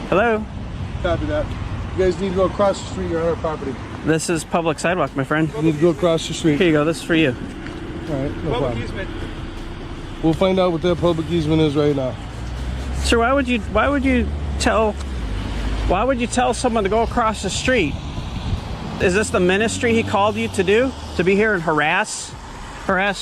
Hello? Copy that. You guys need to go across the street. You're on our property. This is public sidewalk, my friend. You need to go across the street. Here you go. This is for you. All right, no problem. We'll find out what that public easement is right now. Sir, why would you tell someone to go across the street? Is this the ministry he called you to do? To be here and harass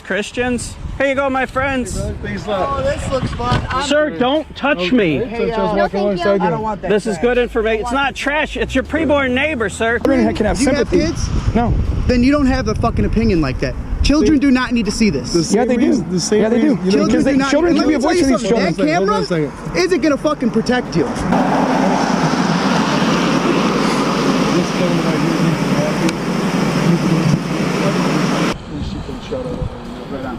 Christians? Here you go, my friends. Hey, thanks a Oh, lot. this looks fun. Sir, don't touch me. Hey, no, thank you. I don't want that. This is good information. It's not trash. It's your preborn neighbor, sir. Children can have sympathy. You have kids? No. Then you don't have a fucking opinion like that. Children do not need to see this. Yeah, they do. Yeah, they do. Children do not. Children Let give me you a tell voice you to these something. children. That camera isn't gonna fucking protect you. This camera right here needs to have you. She can shut up. Right on.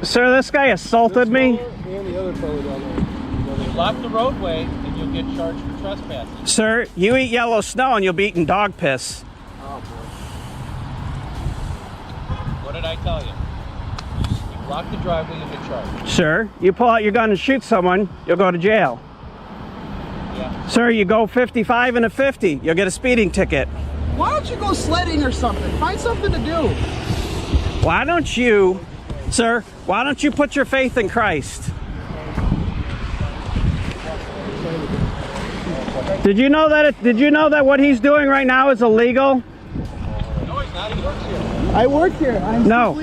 Sir, this guy assaulted me. And the other fellow down there. Block the roadway and you'll get charged for trespassing. Sir, you eat yellow snow and you'll be eating dog piss. Oh boy. What did I tell you? You block the driveway, you'll get charged. Sir, you pull out your gun and shoot someone, you'll go to jail. Yeah. Sir, you go 55 and a 50, you'll get a speeding ticket. Why don't you go sledding or something? Find something to do. Why don't you, sir, why don't you put your faith in Christ? Did you know that what he's doing right now is illegal? No, he's not. He works here. I work here. I'm No.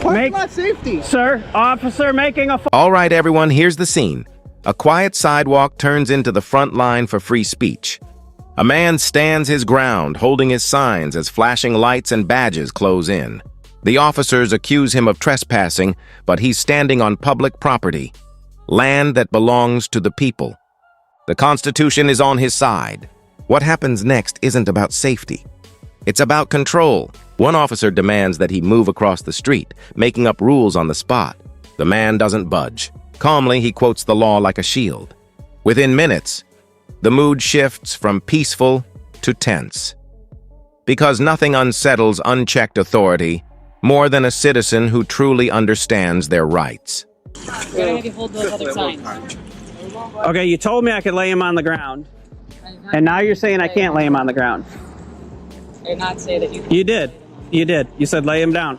parking lot safety. Sir, officer making a All right, everyone, here's the scene. A quiet sidewalk turns into the front line for free speech. A man stands his ground, holding his signs as flashing lights and badges close in. The officers accuse him of trespassing, but he's standing on public property, land that belongs to the people. The Constitution is on his side. What happens next isn't about safety. It's about control. One officer demands that he move across the street, making up rules on the spot. The man doesn't budge. Calmly, he quotes the law like a shield. Within minutes, the mood shifts from peaceful to tense. Because nothing unsettles unchecked authority more than a citizen who truly understands their rights. Gotta have you hold those other signs. Okay, you told me I could lay him on the ground, and now you're saying I can't lay him on the ground. I did not say that you You did. You did. You said lay him down.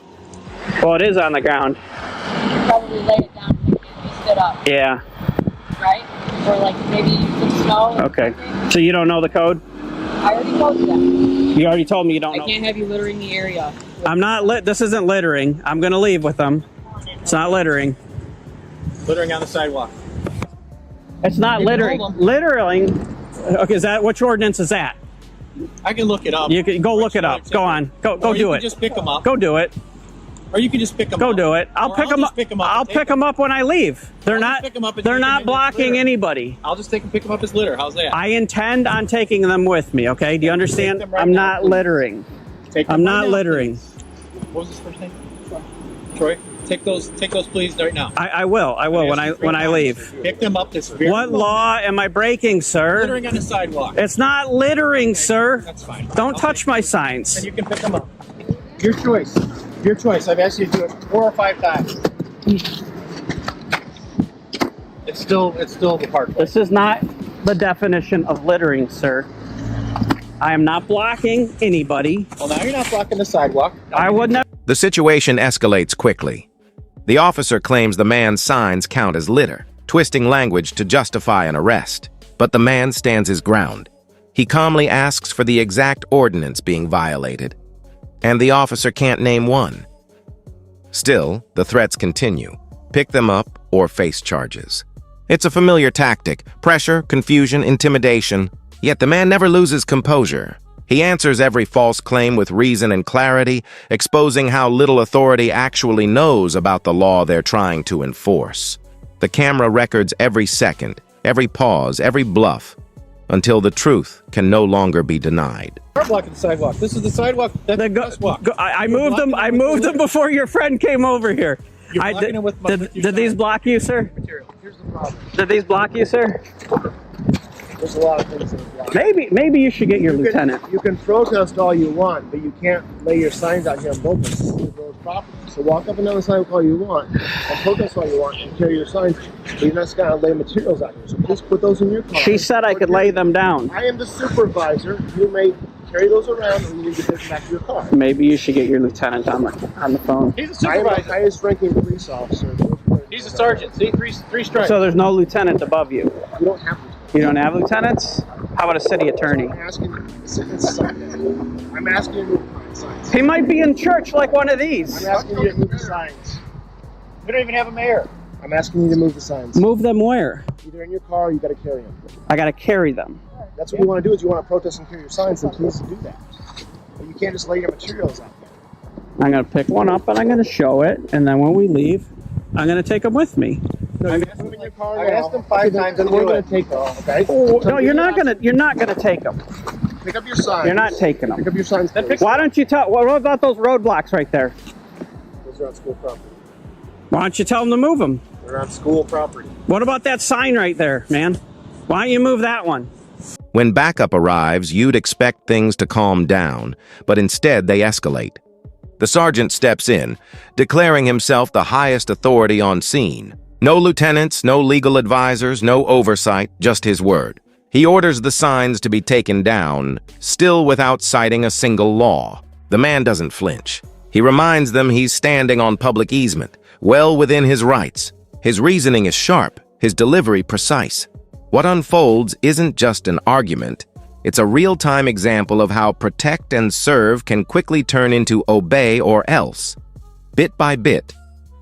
Well, it is on the ground. probably lay it down if you stood up, Yeah. right? Or like maybe use some snow. or Okay. something. So you don't know the code? I already told you that. You already told me you don't I know. can't have you littering the area. I'm not lit. This isn't littering. I'm going to leave with them. It's not littering. Littering on the sidewalk. It's not You can littering. hold 'em. Littering. Okay, is that which ordinance is that? I can look it up. You can go look it up. Go on. Go Or do you it. can just pick them up. Go do it. Or you can just pick them Go up. do it. I'll Or pick them just up. pick 'em up I'll and take pick them up when I leave. They're I'll just not. pick 'em up and They're take 'em not in blocking litter. anybody. I'll just pick them up as litter. How's that? I intend on taking them with me. Okay? Do you understand? them right I'm now, not please. littering. Take them I'm right not now, littering. please. What was his first name? Troy. Take those please right now. I will. I will when I leave. Pick them up this very What law am I breaking, sir? Littering on the sidewalk. It's not littering, sir. That's fine. Don't I'll touch take my it. signs. And you can pick them up. Your choice. Your choice. I've asked you to do it 4 or 5 times. It's still the park. This is not the definition of littering, sir. I am not blocking anybody. Well, now you're not blocking the sidewalk. I would never. The situation escalates quickly. The officer claims the man's signs count as litter, twisting language to justify an arrest. But the man stands his ground. He calmly asks for the exact ordinance being violated, and the officer can't name one. Still, the threats continue. Pick them up or face charges. It's a familiar tactic: pressure, confusion, intimidation. Yet the man never loses composure. He answers every false claim with reason and clarity, exposing how little authority actually knows about the law they're trying to enforce. The camera records every second, every pause, every bluff, until the truth can no longer be denied. You're blocking the sidewalk. This is the sidewalk. That's the crosswalk. I moved them. I moved them before your friend came over here. You're I blocking did. it with your Did these sign. block you, sir? Material. Here's the problem. Did these block you, sir? There's a lot of things that are blocked. Maybe you should get your lieutenant. You can protest all you want, but you can't lay your signs out here on both sides of the village property. So walk up and down the sidewalk all you want, and protest all you want, and carry your signs. But you're not just gonna lay materials out here. So please put those in your car. She said I could lay them down. I am the supervisor. You may carry those around, and you need to get them back to your car. Maybe you should get your lieutenant on the phone. He's a I am the supervisor. highest ranking police officer. He's a sergeant. See, three strikes. So there's no lieutenant above you. You don't have to. You don't have lieutenants? How about a city attorney? I'm asking you. It's Sunday. I'm asking you to move the signs. He might be in church like one of these. I'm asking you to move the signs. We don't even have a mayor. I'm asking you to move the signs. Move them where? Either in your car or you got to carry them. I gotta carry them. That's what you want to do. Is you want to protest and carry your signs, then please do that. But you can't just lay your materials out there. I'm gonna pick one up and I'm gonna show it, and then when we leave, I'm gonna take them with me. No, you have them in your car. I asked them 5 times Then to we're do going it. to take them. Okay. Oh, no, you're not gonna take them. Pick up your signs. You're not taking Pick them. up your signs. Please. Why don't you tell? What about those roadblocks right there? Those are on school property. Why don't you tell them to move them? They're on school property. What about that sign right there, man? Why don't you move that one? When backup arrives, you'd expect things to calm down, but instead they escalate. The sergeant steps in, declaring himself the highest authority on scene. No lieutenants, no legal advisors, no oversight, just his word. He orders the signs to be taken down, still without citing a single law. The man doesn't flinch. He reminds them he's standing on public easement, well within his rights. His reasoning is sharp, his delivery precise. What unfolds isn't just an argument. It's a real-time example of how protect and serve can quickly turn into obey or else. Bit by bit,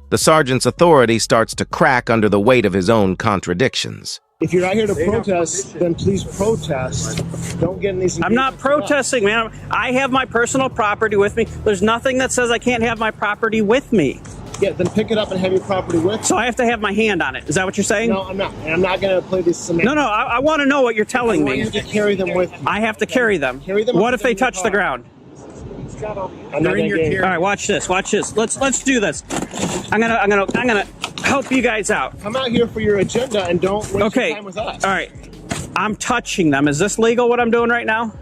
the sergeant's authority starts to crack under the weight of his own contradictions. If you're out here to protest, then please protest. Don't get in these. I'm not protesting, man. I have my personal property with me. There's nothing that says I can't have my property with me. Yeah, then pick it up and have your property with you. So I have to have my hand on it. Is that what you're saying? No, I'm not. And I'm not going to play this semantics. No, I want to know what you're telling I want me. you to carry them with you. I have to carry them. Carry them What up if they in your touch the car. ground? I'm not going to All right, watch this. Watch this. Let's do this. I'm gonna help you guys out. Come out here for your agenda and don't waste Okay. your time with us. All right. I'm touching them. Is this legal? What I'm doing right now?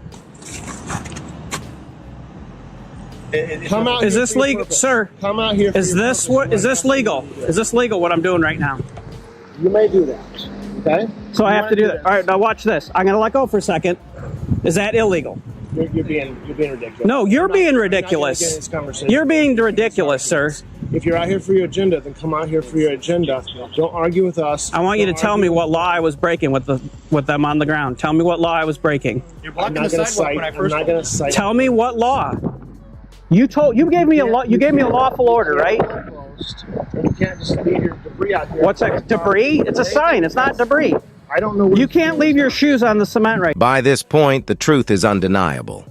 Come out. Is here this for your legal, purpose. sir? Come out here. For Is your this purpose. what? Is this legal? Is this legal? What I'm doing right now? You may do that. Okay. So I You have to wanna do that. All right. Now watch this. I'm gonna let go for a second. Is that illegal? You're being ridiculous. No, you're not- being we're not gonna ridiculous. get in this conversation. You're being ridiculous, sir. If you're out here for your agenda, then come out here for your agenda. Don't argue with us. I want you to Don't tell me argue what law I was breaking with them on the ground. Tell me what law I was breaking. You're I'm blocking not the going to sidewalk cite. when I I'm first not going to cite. Tell me what law. You gave me a law. You gave me a lawful order, right? And you can't just leave your debris out here. What's that? Debris? It's a sign. It's not debris. I don't know. What You can't leave your shoes on the cement right. By this point, the truth is undeniable.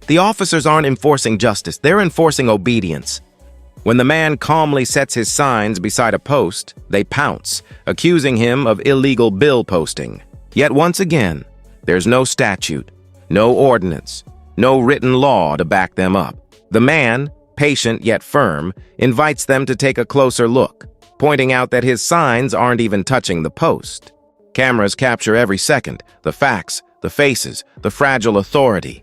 The officers aren't enforcing justice, they're enforcing obedience. When the man calmly sets his signs beside a post, they pounce, accusing him of illegal bill posting. Yet once again, there's no statute, no ordinance, no written law to back them up. The man, patient yet firm, invites them to take a closer look, pointing out that his signs aren't even touching the post. Cameras capture every second, the facts, the faces, the fragile authority.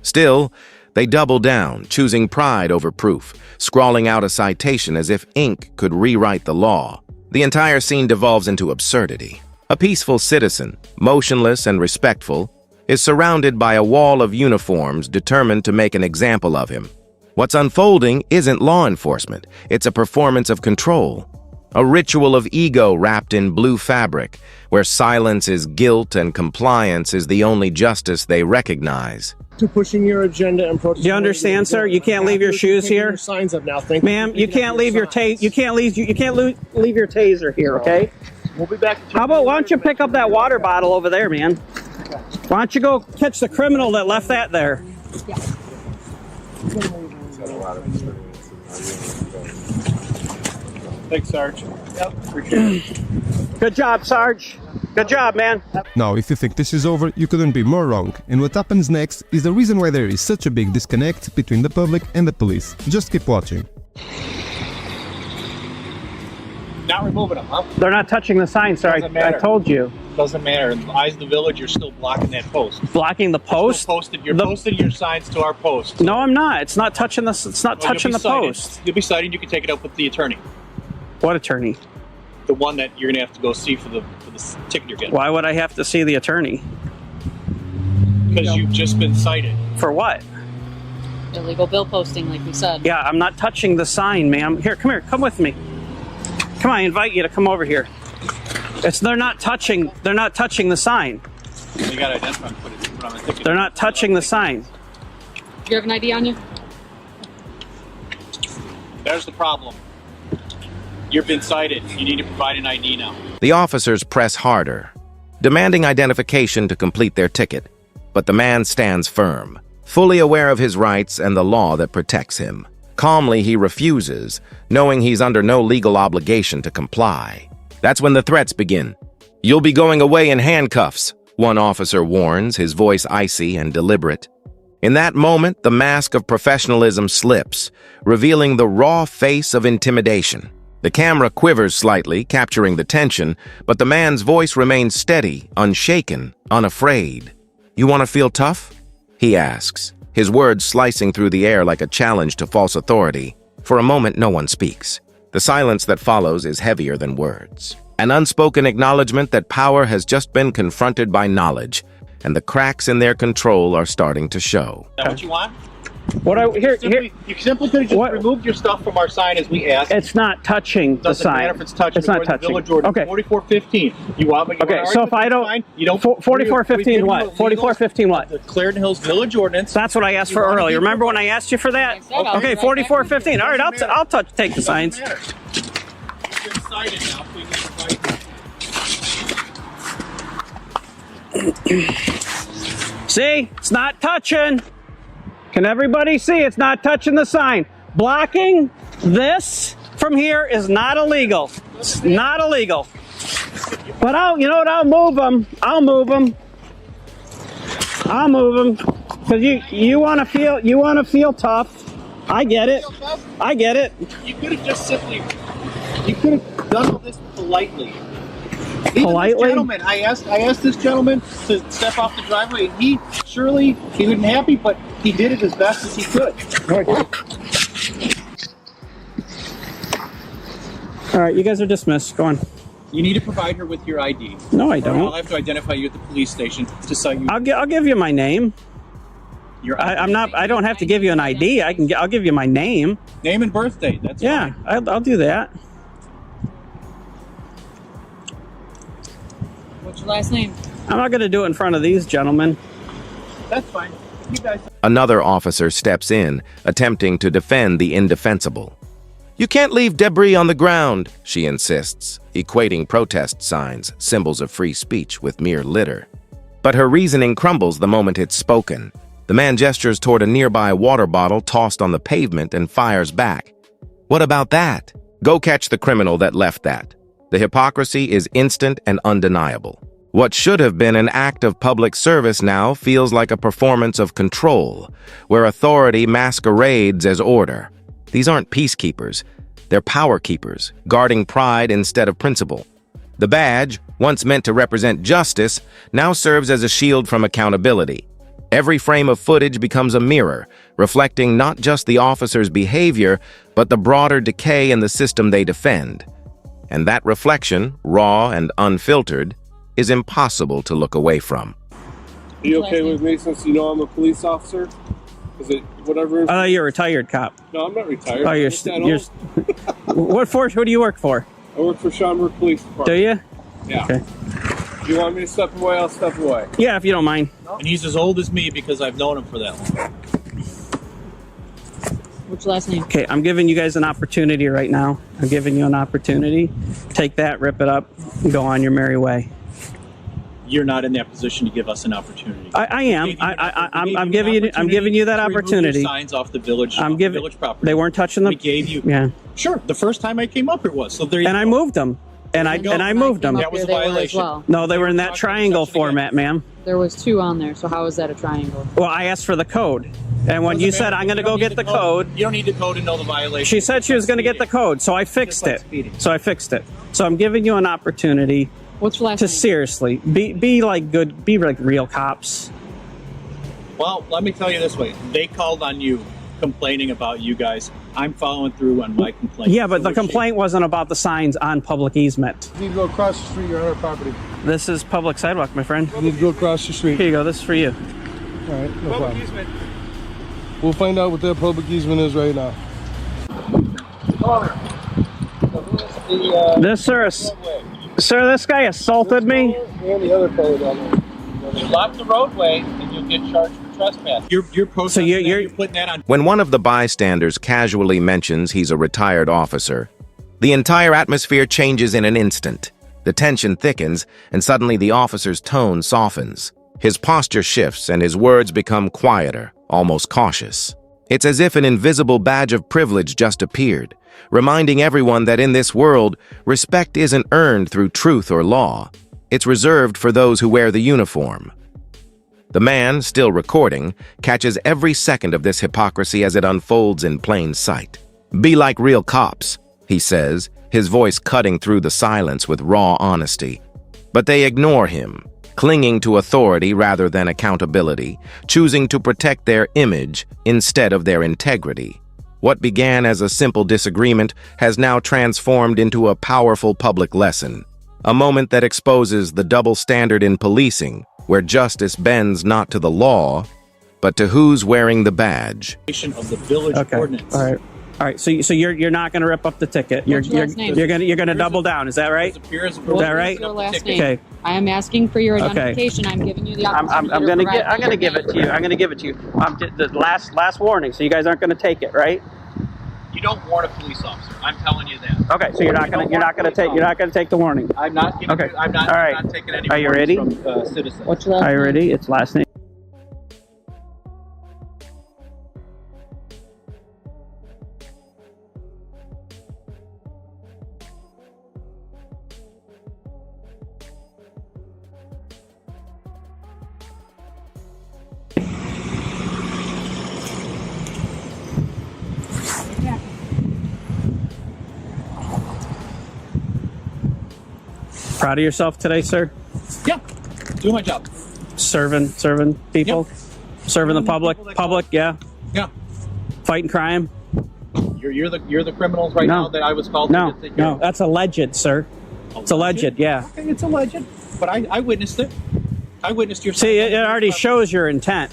Still, they double down, choosing pride over proof, scrawling out a citation as if ink could rewrite the law. The entire scene devolves into absurdity. A peaceful citizen, motionless and respectful, is surrounded by a wall of uniforms determined to make an example of him. What's unfolding isn't law enforcement, it's a performance of control. A ritual of ego wrapped in blue fabric, where silence is guilt and compliance is the only justice they recognize. To pushing your agenda and protesting. Do you understand, sir? You can't leave your shoes here. Your signs up now. Thank you. Ma'am, you can't leave your you can't leave your taser here, okay? We'll be back. How about why don't you pick up that water bottle over there, man? Why don't you go catch the criminal that left that there? Thanks, Sarge. Yep, appreciate it. Good job, Sarge. Good job, man. Now, if you think this is over, you couldn't be more wrong, and what happens next is the reason why there is such a big disconnect between the public and the police. Just keep watching. Not removing them, huh? They're not touching the sign, sir. Doesn't I matter. told you. Doesn't matter. In the eyes of the village, you're still blocking that post. Blocking the post? You're posting your signs to our post. No, I'm not. It's not touching the. It's not touching the post. You'll be cited. You can take it up with the attorney. What attorney? The one that you're gonna have to go see for the ticket you're getting. Why would I have to see the attorney? Because you've just been cited. For what? Illegal bill posting, like we said. Yeah, I'm not touching the sign, ma'am. Here, come with me. Come on, I invite you to come over here. They're not touching the sign. You gotta identify and put it on the ticket. They're not touching the sign. Do you have an ID on you? There's the problem. You've been cited. You need to provide an ID now. The officers press harder, demanding identification to complete their ticket, but the man stands firm, fully aware of his rights and the law that protects him. Calmly, he refuses, knowing he's under no legal obligation to comply. That's when the threats begin. "You'll be going away in handcuffs," one officer warns, his voice icy and deliberate. In that moment, the mask of professionalism slips, revealing the raw face of intimidation. The camera quivers slightly, capturing the tension, but the man's voice remains steady, unshaken, unafraid. "You want to feel tough?" he asks, his words slicing through the air like a challenge to false authority. For a moment, no one speaks. The silence that follows is heavier than words. An unspoken acknowledgement that power has just been confronted by knowledge, and the cracks in their control are starting to show. Is that what you want? You simply could have just removed your stuff from our sign as we asked. It's not touching the sign. Doesn't matter if it's touching. It's not touching. Village ordinance, Okay. 4415. You want? Okay. So if I don't, 4415 what? 4415 what? The Clarendon Hills Village ordinance. That's what I asked for earlier. Remember when I asked you for that? Okay. 4415. All right. I'll take the signs. You've been cited now, so you need to write. See? It's not touching. Can everybody see? It's not touching the sign. Blocking this from here is not illegal. It's not illegal. But you know what? I'll move them. I'll move them. I'll move them. Cause you want to feel tough. I get it. I get it. You could have just simply. You could have done all this politely. Politely? This gentleman, I asked this gentleman to step off the driveway, and he wasn't happy, but he did it as best as he could. All right, you guys are dismissed. Go on. You need to provide her with your ID. No, I Or don't. I'll have to identify you at the police station to cite you. I'll give you my name. Your ID. I'm not. I don't have to give you an ID. I'll give you my name. Name and birth date. That's fine. I'll do that. What's your last name? I'm not going to do it in front of these gentlemen. That's fine. You guys. Another officer steps in, attempting to defend the indefensible. "You can't leave debris on the ground," she insists, equating protest signs, symbols of free speech, with mere litter. But her reasoning crumbles the moment it's spoken. The man gestures toward a nearby water bottle tossed on the pavement and fires back. "What about that? Go catch the criminal that left that." The hypocrisy is instant and undeniable. What should have been an act of public service now feels like a performance of control, where authority masquerades as order. These aren't peacekeepers. They're power keepers, guarding pride instead of principle. The badge, once meant to represent justice, now serves as a shield from accountability. Every frame of footage becomes a mirror, reflecting not just the officer's behavior, but the broader decay in the system they defend. And that reflection, raw and unfiltered, is impossible to look away from. Are you okay with me since you know I'm a police officer? Is it whatever? Oh, you're a retired cop. No, I'm not retired. Oh, you're. What force? Who do you work for? I work for Schaumburg Police Department. Do you? Yeah. Okay. If you want me to step away, I'll step away. Yeah, if you don't mind. And he's as old as me because I've known him for that long. What's your last name? Okay, I'm giving you guys an opportunity right now. I'm giving you an opportunity. Take that, rip it up, and go on your merry way. You're not in that position to give us an opportunity. I am. I'm giving you that opportunity. Signs off the village. I'm giving. Village property. They weren't touching them. We gave you. Yeah. Sure. The first time I came up, it was. So there you And go. I moved them. And I moved them. That was a violation. No, they were in that triangle format, ma'am. There was 2 on there, so how is that a triangle? Well, I asked for the code. And when you said, I'm going to go get the code. You don't need the code to know the violation. She said she was going to get the code, so I fixed it. So I'm giving you an opportunity What's your last Just name? seriously, be like good, be like real cops. Well, let me tell you this way. They called on you, complaining about you guys. I'm following through on my complaint. Yeah, but So the what's complaint wasn't about the signs on public easement. You need to go across the street. You're on our property. This is public sidewalk, my friend. You need to go across the street. Here you go. This is for you. All right, no Public problem. easement. We'll find out what that public easement is right now. This sir, this guy assaulted me. And the other fellow down there. You block the roadway, and you'll get charged for trespass. You're posting. So you're putting that on. When one of the bystanders casually mentions he's a retired officer, the entire atmosphere changes in an instant. The tension thickens, and suddenly the officer's tone softens. His posture shifts, and his words become quieter, almost cautious. It's as if an invisible badge of privilege just appeared, reminding everyone that in this world, respect isn't earned through truth or law. It's reserved for those who wear the uniform. The man, still recording, catches every second of this hypocrisy as it unfolds in plain sight. "Be like real cops," he says, his voice cutting through the silence with raw honesty. But they ignore him, clinging to authority rather than accountability, choosing to protect their image instead of their integrity. What began as a simple disagreement has now transformed into a powerful public lesson, a moment that exposes the double standard in policing, where justice bends not to the law, but to who's wearing the badge. Of the village ordinance. All right. So you're not going to rip up the ticket. You're What's your last name? You're gonna double down. Is that right? Appears Is that right? What's your last name? Okay. I am asking for your Okay. identification. I'm giving you the I'm opportunity gonna to provide I'm gonna your give it to you. I'm gonna give it to you. The last warning. So you guys aren't gonna take it, right? You don't warn a police officer. I'm telling you that. Okay. So you're not gonna take the warning. I'm not giving. Okay. I'm not. All right. I'm not taking any Are you warnings ready? from citizens. What's your last Are you name? ready? It's last name. Proud of yourself today, sir? Yeah. Do my job. Serving people, serving the public, yeah, Yeah. fighting crime. You're the criminals right No. now that I was called No, to take care no, of. that's alleged, sir. It's alleged, yeah. Okay, it's alleged, but I witnessed it. I witnessed your. See, it already shows your intent.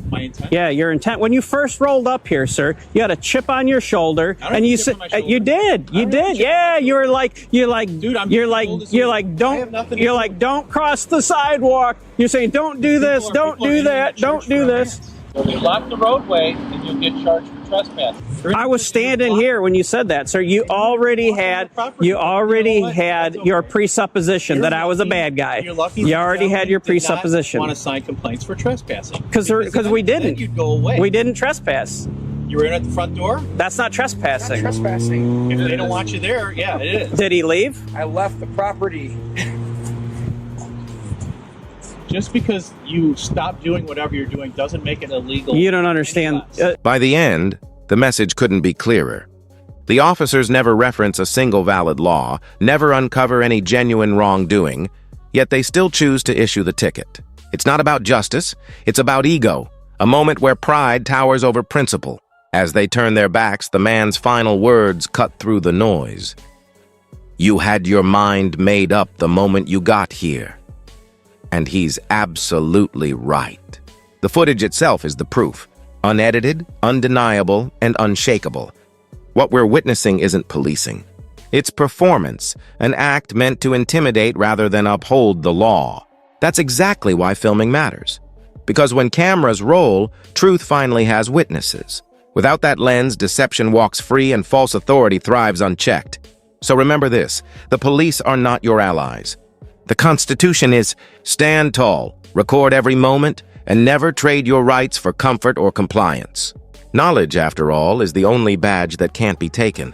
my intent. Yeah, your intent. When you first rolled up here, sir, you had a chip on your shoulder, I don't and have you a chip said on my shoulder. you did, I don't have a chip on my yeah. shoulder. You're like, Dude, I'm you're getting like, old as you're you. like, I have don't, nothing to you're do. like, don't cross the sidewalk. You're saying, don't do this, don't People are do hitting that, the don't church do for this. offense. You block the roadway, and you'll get charged for trespass. I was standing here when you said that, sir. You already had your presupposition that I was a bad guy. You're lucky You already had your did not presupposition. want to sign complaints for trespassing Because if we then didn't. You'd go away. We didn't trespass. You were in at the front door. That's not trespassing. Trespassing. If they don't want you there, yeah, it is. Did he leave? I left the property. Just because you stop doing whatever you're doing doesn't make it illegal. You don't understand. By the end, the message couldn't be clearer. The officers never reference a single valid law, never uncover any genuine wrongdoing, yet they still choose to issue the ticket. It's not about justice, it's about ego, a moment where pride towers over principle. As they turn their backs, the man's final words cut through the noise. "You had your mind made up the moment you got here." And he's absolutely right. The footage itself is the proof. Unedited, undeniable, and unshakable. What we're witnessing isn't policing. It's performance, an act meant to intimidate rather than uphold the law. That's exactly why filming matters. Because when cameras roll, truth finally has witnesses. Without that lens, deception walks free and false authority thrives unchecked. So remember this, the police are not your allies. The Constitution is stand tall, record every moment, and never trade your rights for comfort or compliance. Knowledge, after all, is the only badge that can't be taken.